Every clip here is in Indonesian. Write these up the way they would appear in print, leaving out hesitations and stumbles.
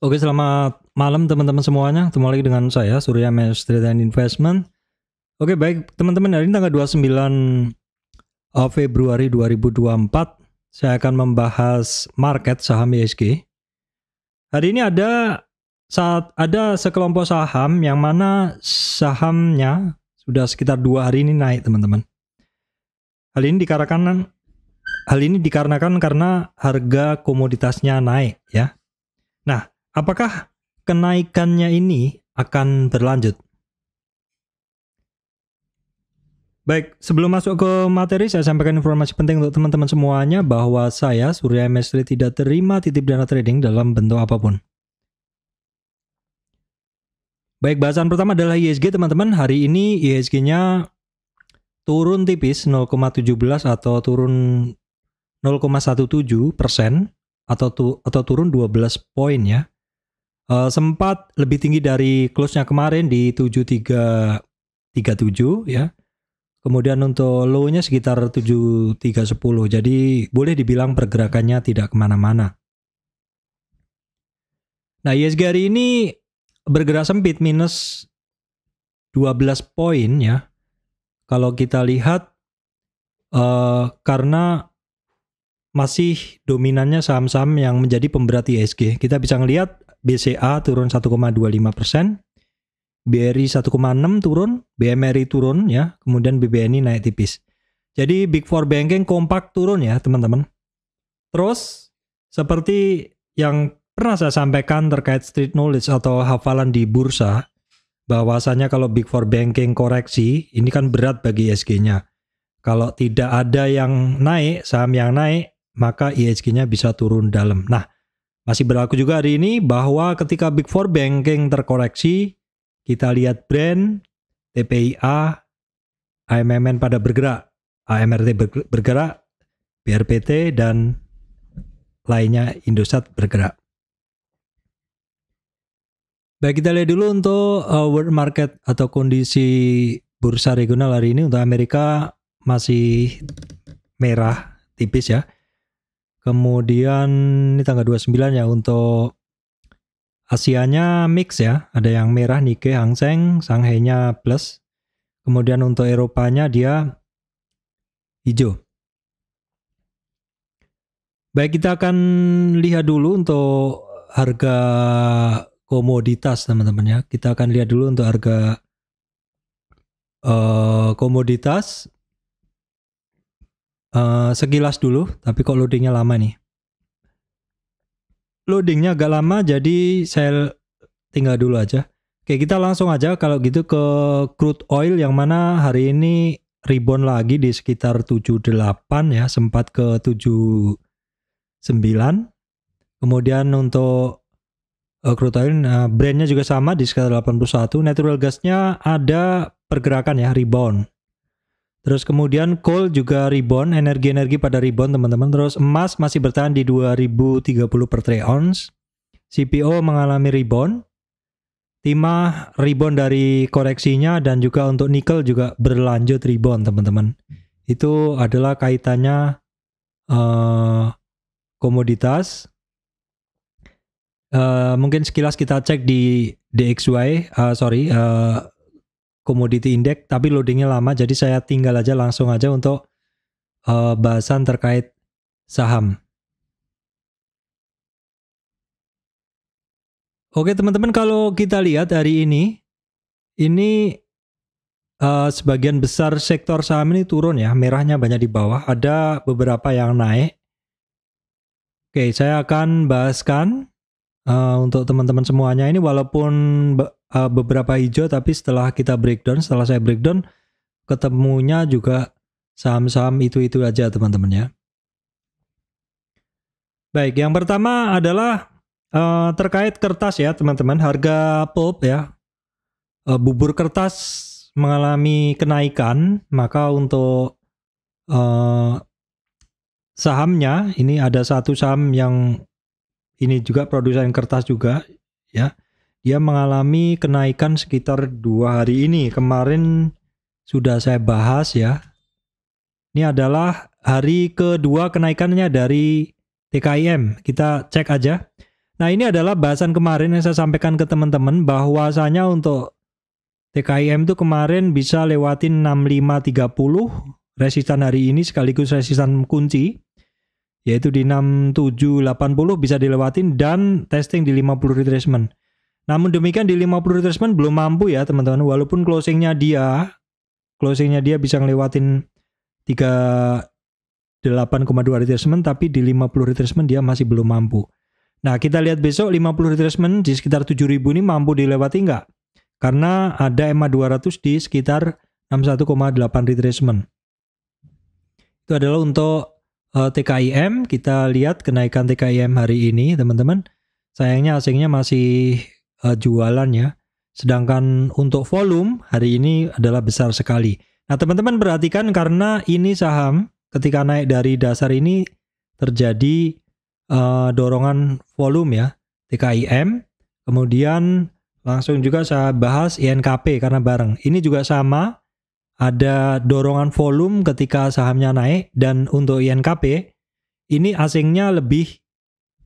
Oke, selamat malam teman-teman semuanya. Ketemu lagi dengan saya, Surya Mas Trade and Investment. Oke, baik teman-teman, hari ini tanggal 29 Februari 2024, saya akan membahas market saham IHSG. Hari ini ada sekelompok saham yang mana sahamnya sudah sekitar 2 hari ini naik, teman-teman. Hal ini dikarenakan karena harga komoditasnya naik, ya. Nah, apakah kenaikannya ini akan berlanjut? Baik, sebelum masuk ke materi, saya sampaikan informasi penting untuk teman-teman semuanya bahwa saya, Surya Mesri, tidak terima titip dana trading dalam bentuk apapun. Baik, bahasan pertama adalah IHSG, teman-teman. Hari ini IHSG-nya turun tipis 0,17 atau turun 0,17% atau turun 12 poin, ya. Sempat lebih tinggi dari close-nya kemarin di 7337, ya. Kemudian untuk low-nya sekitar 7310. Jadi boleh dibilang pergerakannya tidak kemana-mana. Nah, IHSG hari ini bergerak sempit minus 12 poin, ya. Kalau kita lihat karena masih dominannya saham-saham yang menjadi pemberat IHSG. Kita bisa ngelihat BCA turun 1,25%. BRI 1,6 turun, BMRI turun, ya, kemudian BBNI naik tipis. Jadi Big Four Banking kompak turun, ya teman-teman. Terus seperti yang pernah saya sampaikan terkait street knowledge atau hafalan di bursa, bahwasanya kalau Big Four Banking koreksi, ini kan berat bagi IHSG-nya. Kalau tidak ada yang naik, saham yang naik, maka IHSG-nya bisa turun dalam. Nah, masih berlaku juga hari ini bahwa ketika Big Four Banking terkoreksi, kita lihat brand, TPIA, AMMN pada bergerak, AMRT bergerak, BRPT, dan lainnya Indosat bergerak. Baik, kita lihat dulu untuk world market atau kondisi bursa regional hari ini. Untuk Amerika masih merah tipis, ya. Kemudian ini tanggal 29, ya. Untuk Asianya mix, ya, ada yang merah Nikkei, Hang Seng, Shanghai-nya plus. Kemudian untuk Eropanya dia hijau. Baik, kita akan lihat dulu untuk harga komoditas, teman-teman, ya. Kita akan lihat dulu untuk harga komoditas sekilas dulu, tapi kok loadingnya lama nih. Loadingnya agak lama, jadi saya tinggal dulu aja. Oke, kita langsung aja kalau gitu ke crude oil yang mana hari ini rebound lagi di sekitar 78, ya, sempat ke 79. Kemudian untuk crude oil, brandnya juga sama di sekitar 81. Natural gasnya ada pergerakan, ya, rebound. Terus kemudian coal juga rebound, energi-energi pada rebound, teman-teman. Terus emas masih bertahan di 2030 per troy ounce. CPO mengalami rebound. Timah rebound dari koreksinya, dan juga untuk nikel juga berlanjut rebound, teman-teman. Itu adalah kaitannya komoditas. Mungkin sekilas kita cek di DXY, commodity index, tapi loadingnya lama, jadi saya tinggal aja langsung aja untuk bahasan terkait saham. Oke teman-teman, kalau kita lihat hari ini sebagian besar sektor saham ini turun, ya, merahnya banyak di bawah, ada beberapa yang naik. Oke, saya akan bahaskan untuk teman-teman semuanya ini, walaupun beberapa hijau, tapi setelah saya breakdown, ketemunya juga saham-saham itu aja, teman-teman, ya. Baik, yang pertama adalah terkait kertas, ya, teman-teman. Harga pulp, ya, bubur kertas mengalami kenaikan, maka untuk sahamnya ini ada satu saham yang ini juga produsen kertas juga, ya. Dia mengalami kenaikan sekitar 2 hari ini. Kemarin sudah saya bahas, ya. Ini adalah hari kedua kenaikannya dari TKIM. Kita cek aja. Nah, ini adalah bahasan kemarin yang saya sampaikan ke teman-teman bahwasanya untuk TKIM itu kemarin bisa lewatin 6530 resistan hari ini sekaligus resistan kunci yaitu di 6780 bisa dilewatin dan testing di 50 retracement. Namun demikian di 50 retracement belum mampu ya teman-teman, walaupun closingnya dia bisa ngelewatin 38,2 retracement, tapi di 50 retracement dia masih belum mampu. Nah, kita lihat besok 50 retracement di sekitar 7.000 ini mampu dilewati nggak? Karena ada EMA 200 di sekitar 61,8 retracement. Itu adalah untuk TKIM. Kita lihat kenaikan TKIM hari ini, teman-teman. Sayangnya asingnya masih jualan ya. Sedangkan untuk volume hari ini adalah besar sekali. Nah, teman-teman perhatikan karena ini saham ketika naik dari dasar ini terjadi dorongan volume ya, TKIM. Kemudian langsung juga saya bahas INKP karena bareng. Ini juga sama, ada dorongan volume ketika sahamnya naik, dan untuk INKP ini asingnya lebih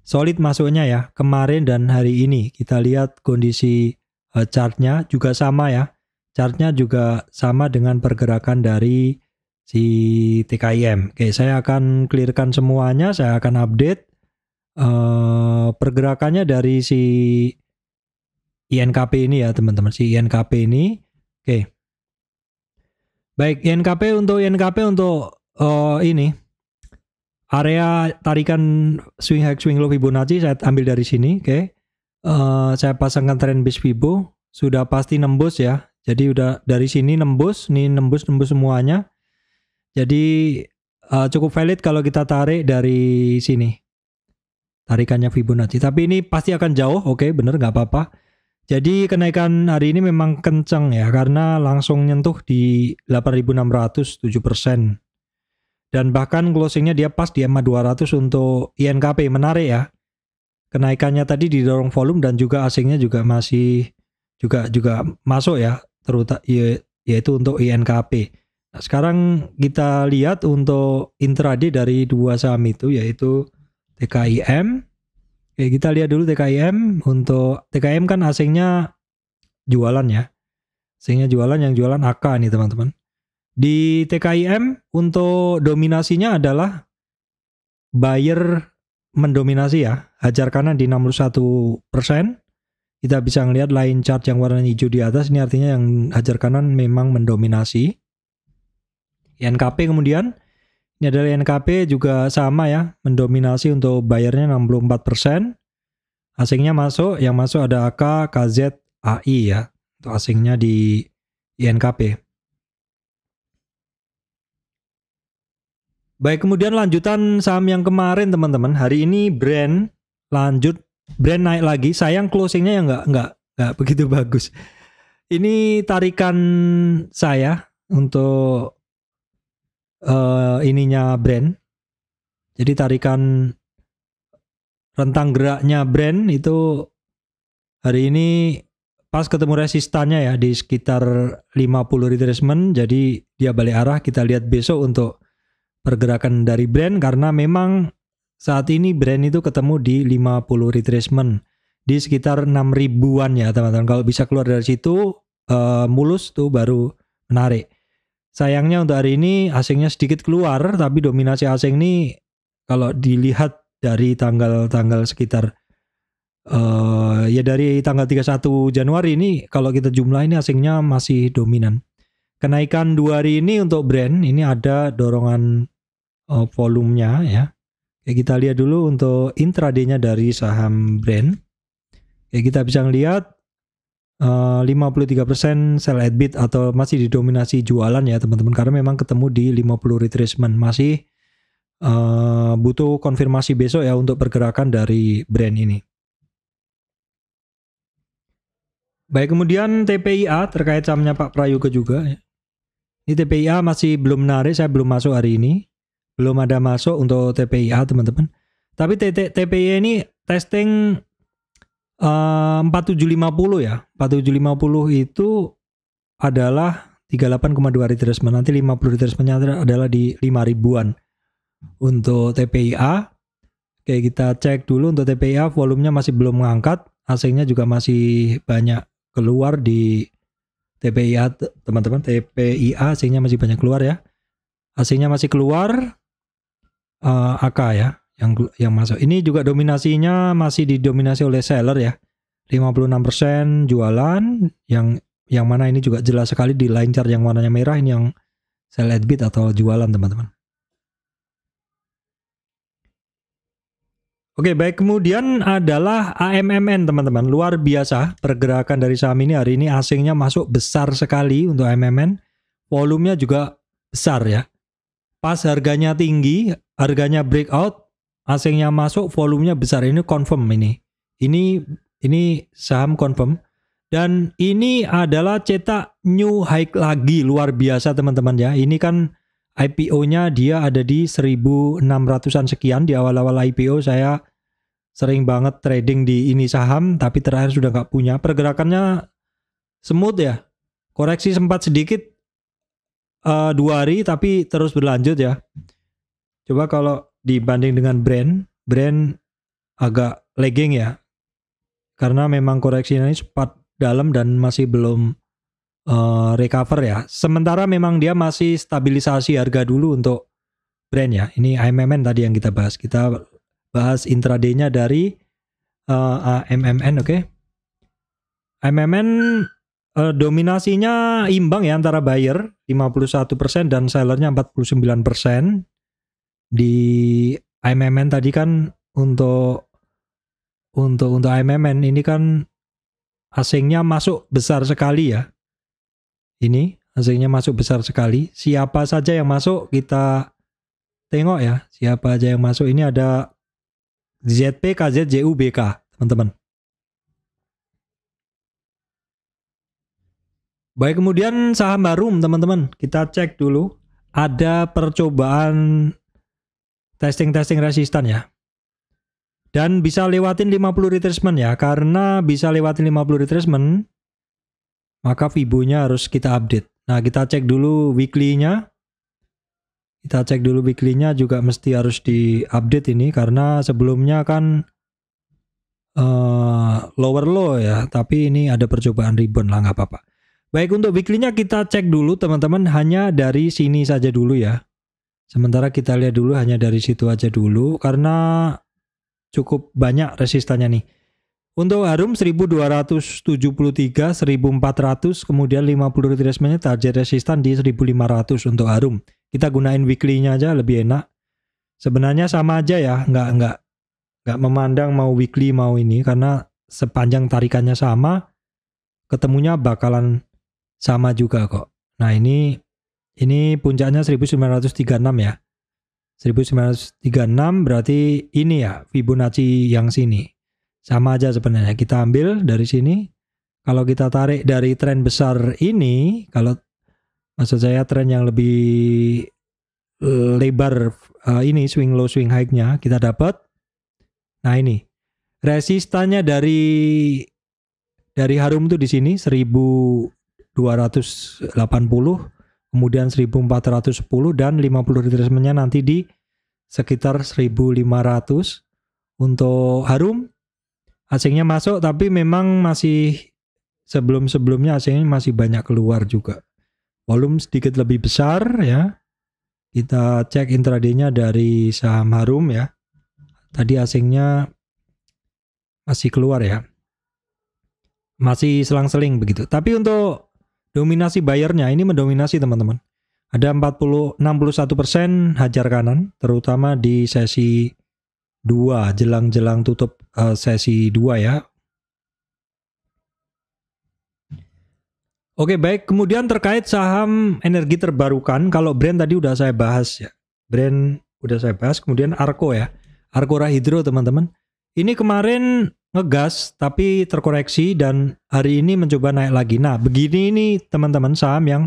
solid masuknya ya kemarin dan hari ini. Kita lihat kondisi chartnya juga sama ya. Chartnya juga sama dengan pergerakan dari si TKIM. Oke, saya akan clearkan semuanya, saya akan update pergerakannya dari si INKP ini ya teman-teman, si INKP ini. Oke. Baik, INKP untuk ini area tarikan swing high swing low Fibonacci saya ambil dari sini. Oke. Saya pasangkan trend base Fibo, sudah pasti nembus ya. Jadi udah dari sini nembus, nih nembus semuanya. Jadi cukup valid kalau kita tarik dari sini. Tarikannya Fibonacci. Tapi ini pasti akan jauh, oke, bener, nggak apa-apa. Jadi kenaikan hari ini memang kencang ya, karena langsung nyentuh di 8.600, 7%. Dan bahkan closingnya dia pas di EMA 200 untuk INKP, menarik ya. Kenaikannya tadi didorong volume dan juga asingnya juga masih juga masuk ya, terutama yaitu untuk INKP. Nah, sekarang kita lihat untuk intraday dari dua saham itu yaitu TKIM. Oke, kita lihat dulu TKIM. Untuk TKIM kan asingnya jualan ya. Asingnya jualan, yang jualan AK nih teman-teman. Di TKIM untuk dominasinya adalah buyer mendominasi ya. Hajar kanan di 61%. Kita bisa ngelihat line chart yang warna hijau di atas. Ini artinya yang hajar kanan memang mendominasi. INKP kemudian. Ini adalah INKP juga sama ya, mendominasi untuk bayarnya 64%. Asingnya masuk, yang masuk ada AK, KZ, AI ya. Untuk asingnya di INKP. Baik, kemudian lanjutan saham yang kemarin teman-teman. Hari ini Brand naik lagi. Sayang closingnya yang nggak begitu bagus. Ini tarikan saya untuk ininya Brand. Jadi tarikan rentang geraknya Brand itu hari ini pas ketemu resistannya ya di sekitar 50 retracement. Jadi dia balik arah. Kita lihat besok untuk pergerakan dari Brand, karena memang saat ini Brand itu ketemu di 50 retracement di sekitar 6.000-an ya teman-teman. Kalau bisa keluar dari situ mulus tuh baru menarik. Sayangnya untuk hari ini asingnya sedikit keluar, tapi dominasi asing ini kalau dilihat dari tanggal sekitar ya dari tanggal 31 Januari ini, kalau kita jumlah ini asingnya masih dominan. Kenaikan 2 hari ini untuk Brand ini ada dorongan volumenya ya. Oke, kita lihat dulu untuk intraday-nya dari saham Brand. Oke, kita bisa lihat 53% sell at bid atau masih didominasi jualan ya teman-teman, karena memang ketemu di 50 retracement. Masih butuh konfirmasi besok ya untuk pergerakan dari Brand ini. Baik, kemudian TPIA terkait sahamnya Pak Prayoga juga ya. Ini TPIA masih belum menarik, saya belum masuk hari ini. Belum ada masuk untuk TPIA teman-teman. Tapi TPIA ini testing 4750 ya. 4750 itu adalah 38,2 retracement. Nanti 50 retracementnya adalah di 5.000-an untuk TPIA. Oke, kita cek dulu untuk TPIA, volumenya masih belum mengangkat, asingnya juga masih banyak keluar di TPIA teman-teman. TPIA asingnya masih banyak keluar ya. Asingnya masih keluar, AK ya yang masuk. Ini juga dominasinya masih didominasi oleh seller ya. 56% jualan, yang mana ini juga jelas sekali di line chart yang warnanya merah, ini yang sell at bid atau jualan teman-teman. Oke, baik, kemudian adalah AMMN teman-teman. Luar biasa pergerakan dari saham ini hari ini, asingnya masuk besar sekali untuk AMMN. Volumenya juga besar ya. Pas harganya tinggi, harganya breakout, asingnya masuk, volumenya besar. Ini confirm ini. Ini saham confirm. Dan ini adalah cetak new high lagi, luar biasa teman-teman ya. Ini kan IPO-nya dia ada di 1.600-an sekian. Di awal-awal IPO saya sering banget trading di ini saham, tapi terakhir sudah nggak punya. Pergerakannya smooth ya. Koreksi sempat sedikit 2 hari, tapi terus berlanjut ya. Coba kalau dibanding dengan brand agak lagging ya. Karena memang koreksinya ini sempat dalam dan masih belum recover ya. Sementara memang dia masih stabilisasi harga dulu untuk brand ya. Ini AMMN tadi yang kita bahas. Kita bahas intraday-nya dari AMMN, oke. AMMN dominasinya imbang ya antara buyer 51% dan sellernya 49%. Di AMMN tadi kan untuk AMMN ini kan asingnya masuk besar sekali ya. Ini asingnya masuk besar sekali. Siapa saja yang masuk kita tengok ya. Siapa aja yang masuk. Ini ada ZP, KZ, JU, BK teman-teman. Baik, kemudian saham Harum teman-teman. Kita cek dulu. Ada percobaan testing resistan ya. Dan bisa lewatin 50 retracement ya. Karena bisa lewatin 50 retracement, maka Fibo-nya harus kita update. Nah, kita cek dulu weekly-nya. Kita cek dulu weekly-nya juga mesti harus di-update ini. Karena sebelumnya kan lower low ya. Tapi ini ada percobaan rebound lah, nggak apa-apa. Baik, untuk weekly-nya kita cek dulu teman-teman. Hanya dari sini saja dulu ya. Sementara kita lihat dulu hanya dari situ aja dulu. Karena cukup banyak resistannya nih. Untuk Harum 1273, 1400, kemudian 50 retracement-nya target resistan di 1500 untuk Harum. Kita gunain weekly-nya aja lebih enak. Sebenarnya sama aja ya, nggak memandang mau weekly mau ini, karena sepanjang tarikannya sama, ketemunya bakalan sama juga kok. Nah, ini puncaknya 1936 ya. 1936 berarti ini ya Fibonacci yang sini. Sama aja sebenarnya. Kita ambil dari sini. Kalau kita tarik dari tren besar ini, kalau maksud saya tren yang lebih lebar ini swing low swing high-nya kita dapat. Nah, ini resistannya dari Harum tuh di sini 1280, kemudian 1410 dan 50 retracement-nya nanti di sekitar 1500. Untuk Harum asingnya masuk, tapi memang masih sebelumnya asingnya masih banyak keluar juga. Volume sedikit lebih besar ya. Kita cek intraday-nya dari saham Harum ya. Tadi asingnya masih keluar ya. Masih selang-seling begitu. Tapi untuk dominasi bayarnya ini mendominasi teman-teman. Ada 61% hajar kanan, terutama di sesi 2, jelang tutup sesi 2 ya. Oke, baik. Kemudian terkait saham energi terbarukan, kalau brand tadi udah saya bahas ya. Brand udah saya bahas, kemudian Arko ya. Arko Hydro teman-teman. Ini kemarin ngegas tapi terkoreksi dan hari ini mencoba naik lagi. Nah, begini ini teman-teman saham yang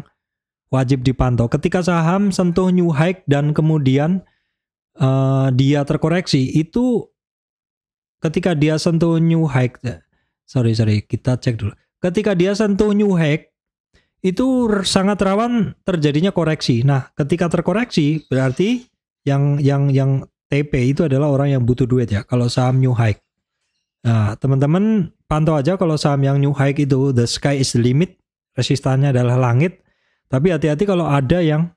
wajib dipantau. Ketika saham sentuh new high dan kemudian dia terkoreksi, itu ketika dia sentuh new high, sorry kita cek dulu. Ketika dia sentuh new high, itu sangat rawan terjadinya koreksi. Nah, ketika terkoreksi berarti yang TP itu adalah orang yang butuh duit ya. Kalau saham New High. Nah, teman-teman pantau aja kalau saham yang New High itu the sky is the limit, resistannya adalah langit. Tapi hati-hati kalau ada yang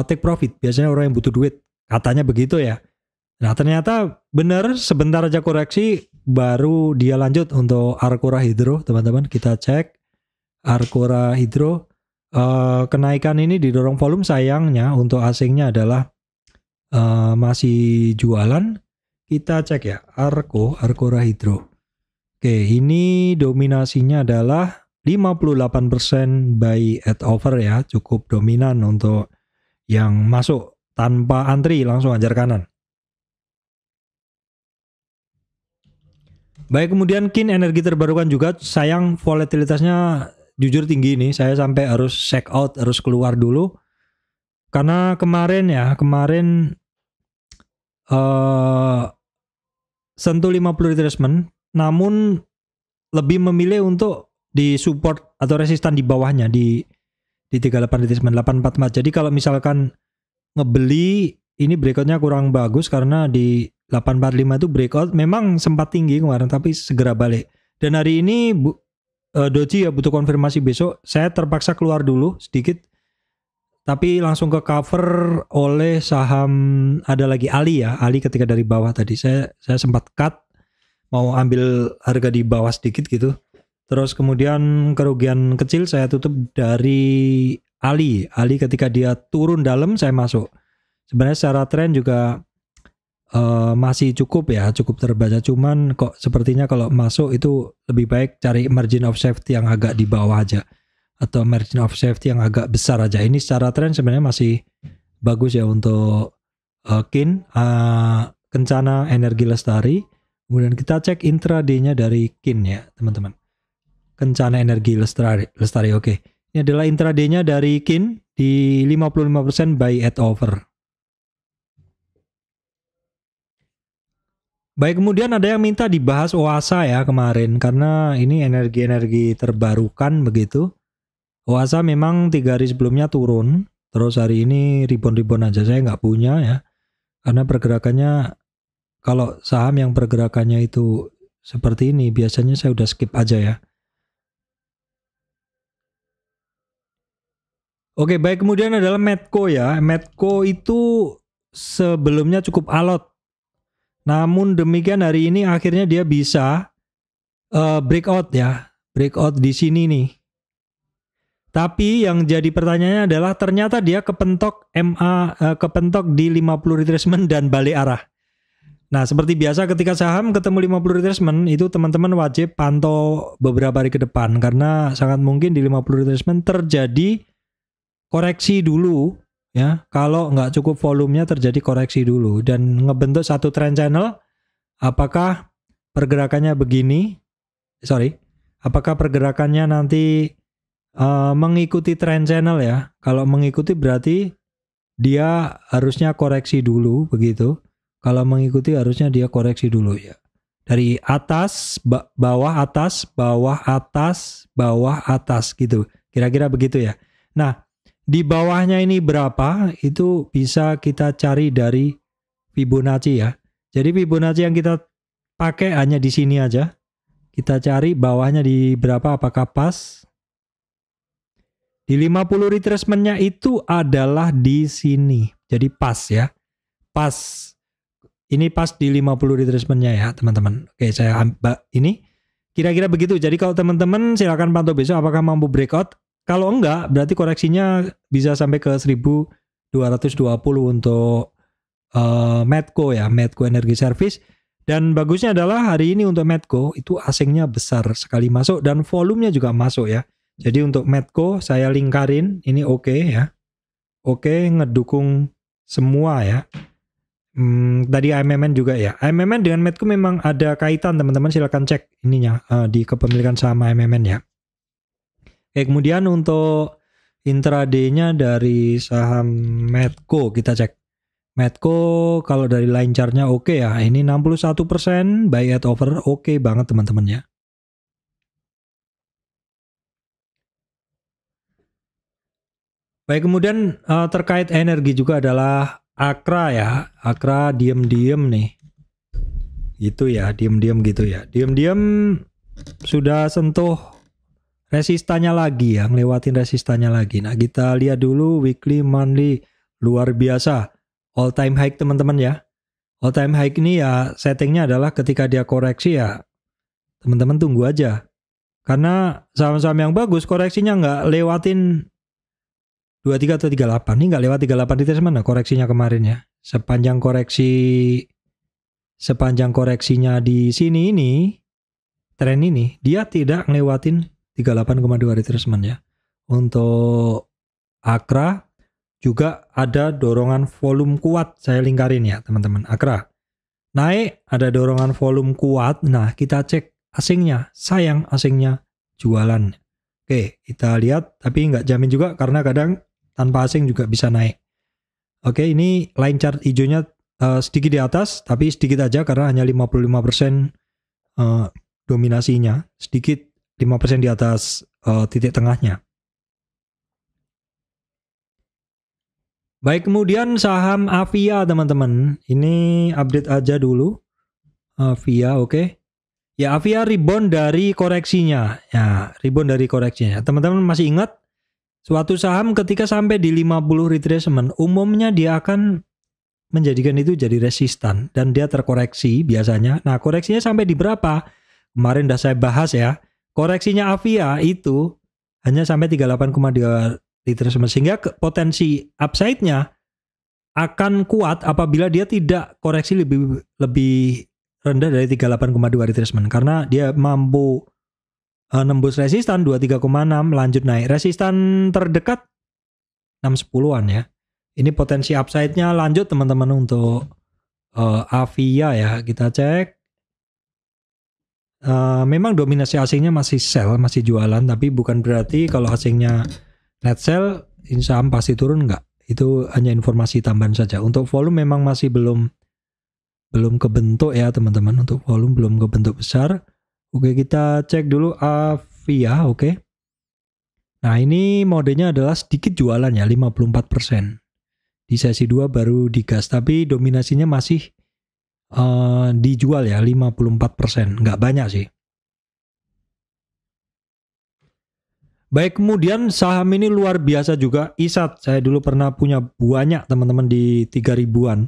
take profit, biasanya orang yang butuh duit. Katanya begitu ya. Nah, ternyata benar sebentar aja koreksi baru dia lanjut untuk Arcora Hydro, teman-teman. Kita cek Arcora Hydro. Kenaikan ini didorong volume, sayangnya untuk asingnya adalah masih jualan. Kita cek ya Arcora Hydro. Oke, ini dominasinya adalah 58% buy at over ya, cukup dominan untuk yang masuk tanpa antri langsung ajar kanan. Baik, kemudian KIN energi terbarukan juga, sayang volatilitasnya jujur tinggi nih, saya sampai harus check out, harus keluar dulu. Karena kemarin sentuh 50 retracement, namun lebih memilih untuk di support atau resistan di bawahnya di 38 retracement 844. Jadi kalau misalkan ngebeli ini breakoutnya kurang bagus karena di 845 itu breakout memang sempat tinggi kemarin tapi segera balik. Dan hari ini Doji ya butuh konfirmasi besok. Saya terpaksa keluar dulu sedikit. Tapi langsung ke cover oleh saham ada lagi Ali ya. Ali ketika dari bawah tadi saya sempat cut mau ambil harga di bawah sedikit gitu. Terus kemudian kerugian kecil saya tutup dari Ali. Ali ketika dia turun dalam saya masuk. Sebenarnya secara tren juga masih cukup ya, cukup terbaca. Cuman kok sepertinya kalau masuk itu lebih baik cari margin of safety yang agak di bawah aja. Atau margin of safety yang agak besar aja. Ini secara tren sebenarnya masih bagus ya untuk KIN, Kencana Energi Lestari. Kemudian kita cek intraday-nya dari KIN ya teman-teman. Kencana Energi Lestari oke. Ini adalah intraday-nya dari KIN di 55% buy at over. Baik, kemudian ada yang minta dibahas OASA ya kemarin karena ini energi-energi terbarukan begitu. OASA memang 3 hari sebelumnya turun, terus hari ini rebound aja, saya nggak punya ya. Karena pergerakannya, kalau saham yang pergerakannya itu seperti ini, biasanya saya udah skip aja ya. Oke, baik, kemudian adalah Medco ya. Medco itu sebelumnya cukup alot. Namun demikian hari ini akhirnya dia bisa breakout ya. Breakout di sini nih. Tapi yang jadi pertanyaannya adalah ternyata dia kepentok kepentok di 50 retracement dan balik arah. Nah, seperti biasa ketika saham ketemu 50 retracement itu teman-teman wajib pantau beberapa hari ke depan karena sangat mungkin di 50 retracement terjadi koreksi dulu ya. Kalau nggak cukup volumenya terjadi koreksi dulu dan ngebentuk satu trend channel. Apakah pergerakannya begini? Apakah pergerakannya nanti mengikuti trend channel ya? Kalau mengikuti berarti dia harusnya koreksi dulu begitu. Kalau mengikuti harusnya dia koreksi dulu ya. Dari atas, bawah atas, bawah atas, bawah atas gitu. Kira-kira begitu ya. Nah, di bawahnya ini berapa? Itu bisa kita cari dari Fibonacci ya. Jadi Fibonacci yang kita pakai hanya di sini aja. Kita cari bawahnya di berapa, apakah pas? Di 50 retracement-nya itu adalah di sini. Jadi pas ya. Pas. Ini pas di 50 retracement-nya ya, teman-teman. Oke, saya ini kira-kira begitu. Jadi kalau teman-teman silakan pantau besok apakah mampu breakout. Kalau enggak, berarti koreksinya bisa sampai ke 1220 untuk Medco ya, Medco Energi Service. Dan bagusnya adalah hari ini untuk Medco itu asingnya besar sekali masuk dan volumenya juga masuk ya. Jadi untuk Medco saya lingkarin, ini oke ya. Oke, ngedukung semua ya. Tadi AMMN juga ya. AMMN dengan Medco memang ada kaitan, teman-teman silakan cek ininya di kepemilikan saham AMMN ya. Oke, kemudian untuk intraday-nya dari saham Medco kita cek. Medco kalau dari line chart-nya oke ya. Ini 61% buy at over, oke banget teman-teman ya. Baik, kemudian terkait energi juga adalah Akra ya, Akra diem-diem nih. Gitu ya, diem-diem gitu ya. Diem-diem sudah sentuh resistannya lagi ya, ngelewatin resistannya lagi. Nah, kita lihat dulu weekly, monthly, luar biasa. All time high teman-teman ya. All time high ini ya settingnya adalah ketika dia koreksi ya teman-teman tunggu aja. Karena saham-saham yang bagus koreksinya nggak lewatin 23 atau 38. Ini nggak lewat 38 itu mana koreksinya kemarin ya. Sepanjang koreksinya di sini ini, tren ini, dia tidak ngelewatin 38,2 retracement ya. Untuk Akra juga ada dorongan volume kuat, saya lingkarin ya teman-teman. Akra naik, ada dorongan volume kuat. Nah, kita cek asingnya, sayang asingnya jualan. Oke, kita lihat, tapi nggak jamin juga karena kadang tanpa asing juga bisa naik. Oke, ini line chart hijaunya sedikit di atas, tapi sedikit aja karena hanya 55% dominasinya, sedikit 5% di atas titik tengahnya. Baik, kemudian saham Avia teman-teman. Ini update aja dulu. Avia, oke. Ya, Avia rebound dari koreksinya. Ya, rebound dari koreksinya. Teman-teman masih ingat? Suatu saham ketika sampai di 50 retracement, umumnya dia akan menjadikan itu jadi resistan. Dan dia terkoreksi biasanya. Nah, koreksinya sampai di berapa? Kemarin udah saya bahas ya. Koreksinya Avia itu hanya sampai 38,2 retracement, sehingga potensi upside-nya akan kuat apabila dia tidak koreksi lebih rendah dari 38,2 retracement, karena dia mampu nembus resistan 23,6 lanjut naik. Resistan terdekat 610-an ya. Ini potensi upside-nya lanjut teman-teman untuk Avia ya. Kita cek. Memang dominasi asingnya masih sell, masih jualan, tapi bukan berarti kalau asingnya net sell, ini saham pasti turun enggak. Itu hanya informasi tambahan saja. Untuk volume memang masih belum kebentuk ya teman-teman. Untuk volume belum kebentuk besar. Oke, kita cek dulu Avia, oke. Nah, ini modenya adalah sedikit jualan ya, 54%. Di sesi 2 baru digas, tapi dominasinya masih dijual ya, 54%. Enggak banyak sih. Baik, kemudian saham ini luar biasa juga, ISAT. Saya dulu pernah punya banyak teman-teman di 3.000-an.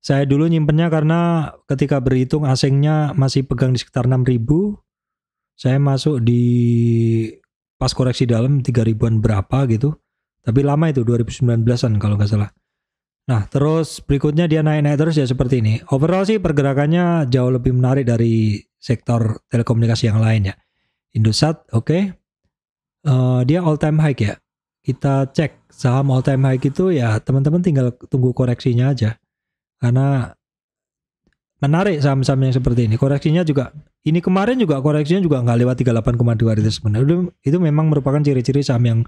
Saya dulu nyimpennya karena ketika berhitung asingnya masih pegang di sekitar 6.000. Saya masuk di pas koreksi dalam 3.000-an berapa gitu. Tapi lama itu 2019-an kalau nggak salah. Nah, terus berikutnya dia naik-naik terus ya seperti ini. Overall sih pergerakannya jauh lebih menarik dari sektor telekomunikasi yang lain ya. Indosat, oke. Dia all time high ya. Kita cek saham all time high itu ya teman-teman tinggal tunggu koreksinya aja. Karena menarik saham-saham yang seperti ini. Koreksinya juga, ini kemarin juga koreksinya juga nggak lewat 38,2 itu sebenarnya. Itu memang merupakan ciri-ciri saham yang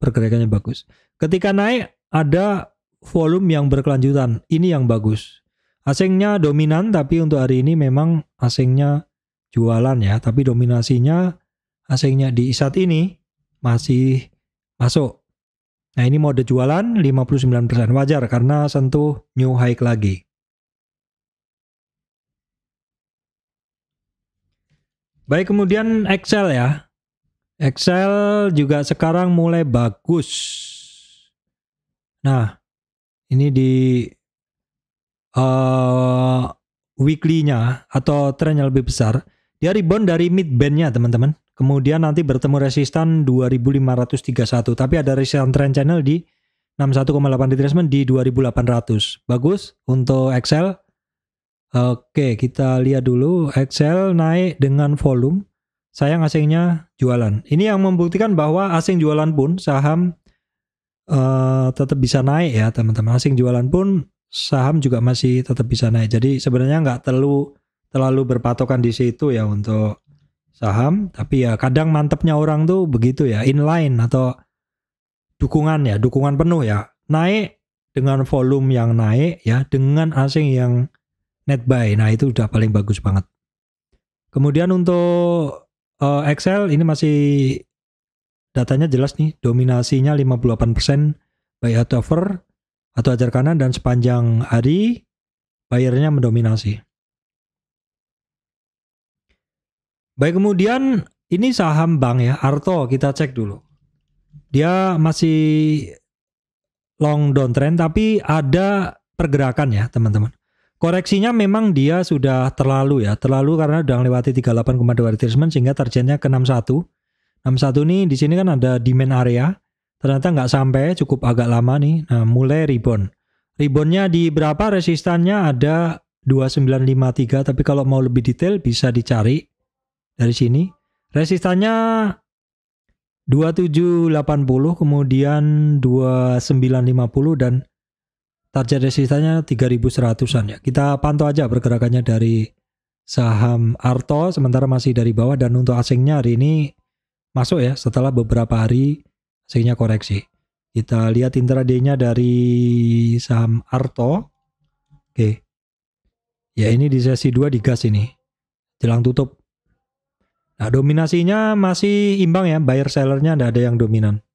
pergerakannya bagus. Ketika naik ada volume yang berkelanjutan. Ini yang bagus. Asingnya dominan, tapi untuk hari ini memang asingnya jualan ya. Tapi dominasinya asingnya di ISAT ini masih masuk. Nah, ini mode jualan 59%, wajar karena sentuh new high lagi. Baik, kemudian Excel ya. Excel juga sekarang mulai bagus. Nah, ini di weekly-nya atau tren yang lebih besar. Dia rebound dari mid band-nya teman-teman. Kemudian nanti bertemu resistan 2531. Tapi ada resistan trend channel di 61,8 retracement di 2800. Bagus untuk Excel. Oke, kita lihat dulu. Excel naik dengan volume. Sayang asingnya jualan. Ini yang membuktikan bahwa asing jualan pun saham tetap bisa naik ya teman-teman. Asing jualan pun saham juga masih tetap bisa naik. Jadi sebenarnya nggak terlalu berpatokan di situ ya untuk saham, tapi ya kadang mantepnya orang tuh begitu ya, inline atau dukungan penuh ya, naik dengan volume yang naik ya, dengan asing yang net buy. Nah, itu udah paling bagus banget. Kemudian untuk Excel ini masih datanya jelas nih, dominasinya 58% buy out over. atau ajar kanan, dan sepanjang hari bayarnya mendominasi. Baik, kemudian ini saham bank ya, Arto, kita cek dulu. Dia masih long downtrend tapi ada pergerakan ya teman-teman. Koreksinya memang dia sudah terlalu karena udah melewati 38,2 retracement sehingga targetnya ke 61. 61 nih di sini kan ada demand area. Ternyata nggak sampai, cukup agak lama nih. Nah, mulai rebound. Reboundnya di berapa? Resistannya ada 2953, tapi kalau mau lebih detail bisa dicari dari sini. Resistannya 2780, kemudian 2950, dan target resistannya 3100-an ya. Kita pantau aja pergerakannya dari saham Arto sementara masih dari bawah, dan untuk asingnya hari ini masuk ya setelah beberapa hari asingnya koreksi. Kita lihat intraday-nya dari saham Arto. Oke. Ya ini di sesi 2 digas ini. Jelang tutup. Nah, dominasinya masih imbang ya, buyer sellernya tidak ada yang dominan.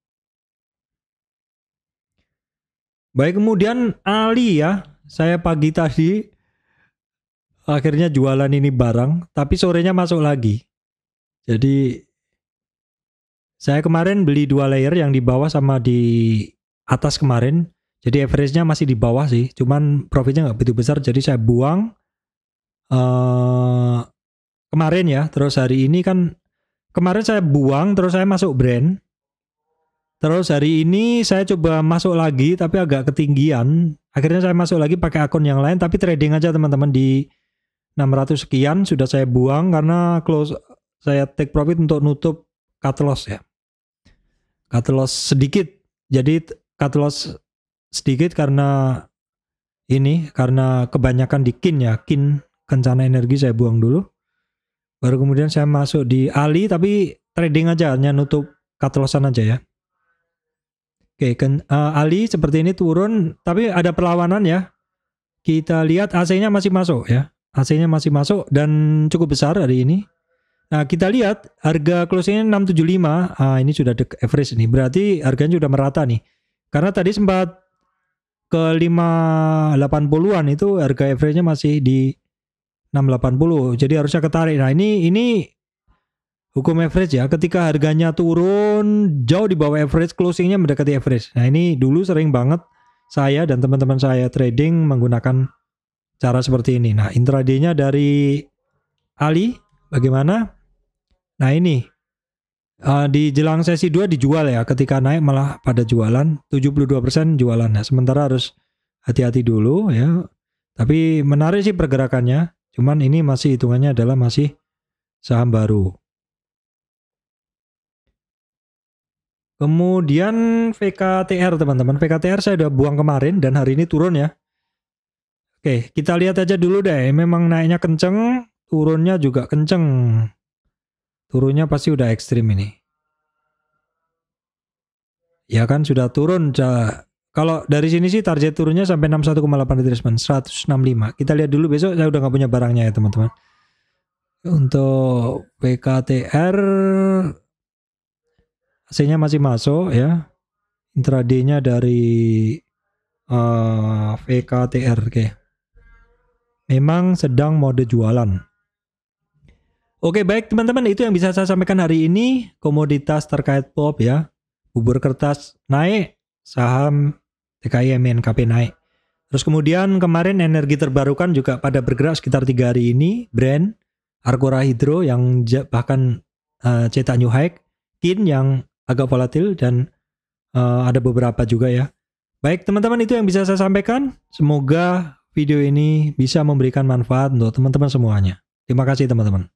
Baik, kemudian Ali ya, saya pagi tadi akhirnya jualan ini barang, tapi sorenya masuk lagi. Jadi saya kemarin beli 2 layer, yang di bawah sama di atas kemarin. Jadi average-nya masih di bawah sih, cuman profitnya nggak begitu besar, jadi saya buang kemarin ya. Terus hari ini kan, kemarin saya buang, terus saya masuk brand. Terus hari ini saya coba masuk lagi, tapi agak ketinggian. Akhirnya saya masuk lagi pakai akun yang lain, tapi trading aja teman-teman di 600 sekian. Sudah saya buang karena close, saya take profit untuk nutup cut loss ya. Cut loss sedikit. Jadi cut loss sedikit karena ini, karena kebanyakan di KIN ya. KIN Kencana Energi saya buang dulu. Baru kemudian saya masuk di Ali, tapi trading aja, hanya nutup cut lossan aja ya. Oke, Ali seperti ini turun, tapi ada perlawanan ya. Kita lihat AC-nya masih masuk ya. AC-nya masih masuk dan cukup besar hari ini. Nah, kita lihat harga closing-nya 675. Ini sudah average nih. Berarti harganya sudah merata nih. Karena tadi sempat ke 580-an, itu harga average-nya masih di 680. Jadi harusnya ketarik. Nah, ini hukum average ya, ketika harganya turun jauh di bawah average, closingnya mendekati average. Nah, ini dulu sering banget saya dan teman-teman saya trading menggunakan cara seperti ini. Nah, intraday-nya dari Ali bagaimana? Nah, ini di jelang sesi 2 dijual ya, ketika naik malah pada jualan, 72% jualan. Nah, sementara harus hati-hati dulu ya. Tapi menarik sih pergerakannya, cuman ini masih hitungannya adalah masih saham baru. Kemudian VKTR teman-teman. VKTR saya udah buang kemarin dan hari ini turun ya. Oke, kita lihat aja dulu deh. Memang naiknya kenceng, turunnya juga kenceng. Turunnya pasti udah ekstrim ini. Ya kan sudah turun. Kalau dari sini sih target turunnya sampai 61,8 retracement, 165. Kita lihat dulu, besok saya udah nggak punya barangnya ya teman-teman. Untuk VKTR AC-nya masih masuk ya. Intraday-nya dari VKTR. Oke. Memang sedang mode jualan. Oke, baik teman-teman, itu yang bisa saya sampaikan hari ini. Komoditas terkait pulp ya. Bubur kertas naik, saham TKI MNKP naik. Terus kemudian kemarin energi terbarukan juga pada bergerak sekitar 3 hari ini. Brand, Argora Hydro yang bahkan cetak new high, KIN yang agak volatil, dan ada beberapa juga ya. Baik teman-teman, itu yang bisa saya sampaikan. Semoga video ini bisa memberikan manfaat untuk teman-teman semuanya. Terima kasih teman-teman.